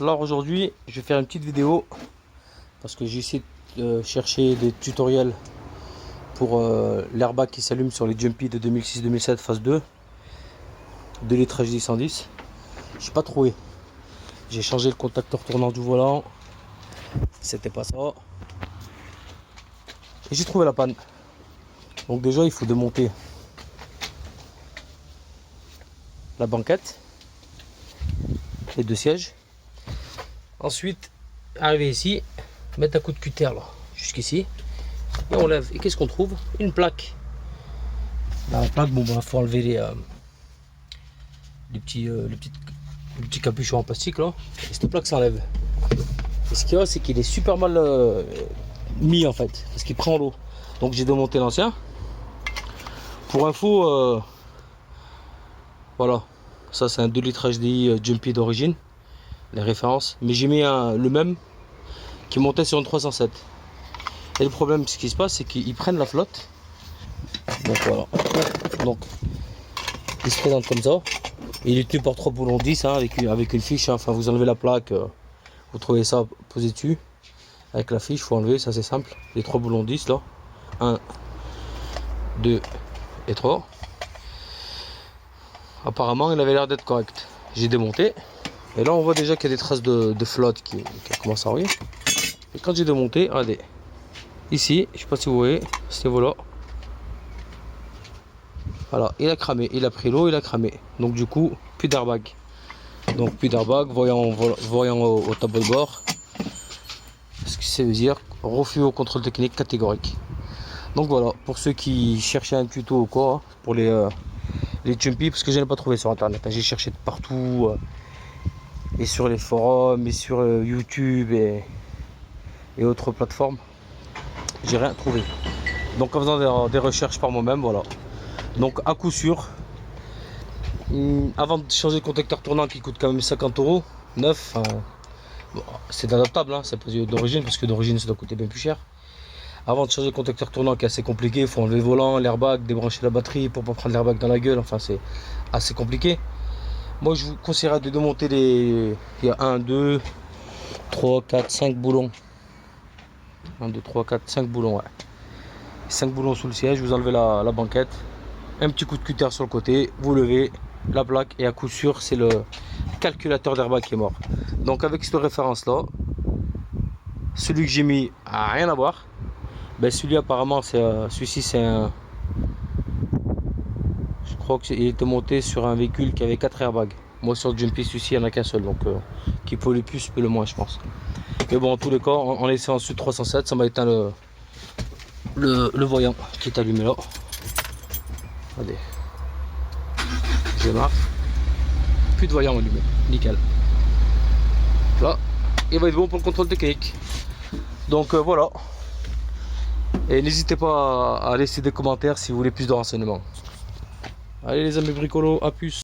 Alors aujourd'hui, je vais faire une petite vidéo parce que j'ai essayé de chercher des tutoriels pour l'airbag qui s'allume sur les Jumpy de 2006-2007 phase 2 de litres HD 110. J'ai pas trouvé. J'ai changé le contacteur tournant du volant, c'était pas ça. Et j'ai trouvé la panne. Donc déjà, il faut démonter la banquette, les deux sièges. Ensuite, arriver ici, mettre un coup de cutter là, jusqu'ici, et on lève. Et qu'est-ce qu'on trouve? Une plaque. Bah, la plaque, bon, bah, faut enlever les petits capuchons en plastique là. Et cette plaque s'enlève. Et ce qu'il y a, c'est qu'il est super mal mis en fait, parce qu'il prend l'eau. Donc j'ai démonté l'ancien. Pour info, voilà, ça c'est un 2 litres HDI Jumpy d'origine, les références. Mais j'ai mis le même qui montait sur une 307. Et le problème, ce qui se passe, c'est qu'ils prennent la flotte. Donc voilà. Donc il se présente comme ça. Et il est tenu par 3 boulons 10 hein, avec une fiche. Hein. Enfin, vous enlevez la plaque, vous trouvez ça posé dessus. Avec la fiche, il faut enlever, ça c'est simple. Les 3 boulons 10 là. 1, 2 et 3. Apparemment, il avait l'air d'être correct. J'ai démonté. Et là, on voit déjà qu'il y a des traces de flotte qui commencent à arriver. Et quand j'ai démonté, regardez. Ici, je sais pas si vous voyez, ce niveau-là. Voilà, il a cramé, il a pris l'eau, il a cramé. Donc du coup, plus d'airbag. Donc plus d'airbag, voyant au tableau de bord. Ce qui ça veut dire refus au contrôle technique catégorique. Donc voilà, pour ceux qui cherchaient un tuto ou quoi, pour les Jumpy, parce que je n'ai pas trouvé sur internet. J'ai cherché de partout, et sur les forums, et sur YouTube et autres plateformes. J'ai rien trouvé. Donc en faisant des recherches par moi-même, voilà. Donc à coup sûr, avant de changer le contacteur tournant qui coûte quand même 50 €, neuf, bon, c'est adaptable, hein, c'est pas d'origine parce que d'origine ça doit coûter bien plus cher. Avant de changer le contacteur tournant qui est assez compliqué, il faut enlever le volant, l'airbag, débrancher la batterie pour pas prendre l'airbag dans la gueule, enfin c'est assez compliqué. Moi je vous conseillerais de démonter il y a 1, 2, 3, 4, 5 boulons. 1, 2, 3, 4, 5 boulons, ouais. 5 boulons sous le siège, vous enlevez la banquette. Un petit coup de cutter sur le côté, vous levez la plaque et à coup sûr c'est le calculateur d'airbag qui est mort. Donc avec cette référence là, celui que j'ai mis a rien à voir. Ben celui apparemment c'est celui-ci c'est un, je crois qu'il était monté sur un véhicule qui avait 4 airbags. Moi sur le Jumpy celui-ci il n'y en a qu'un seul, donc qui peut le plus peut le moins je pense. Mais bon en tous les cas en laissant en dessous de 307 ça m'a éteint le voyant qui est allumé là. Regardez. Je marque. Plus de voyant allumé. Nickel. Là, il va être bon pour le contrôle technique. Donc voilà. Et n'hésitez pas à laisser des commentaires si vous voulez plus de renseignements. Allez les amis bricolos, à plus.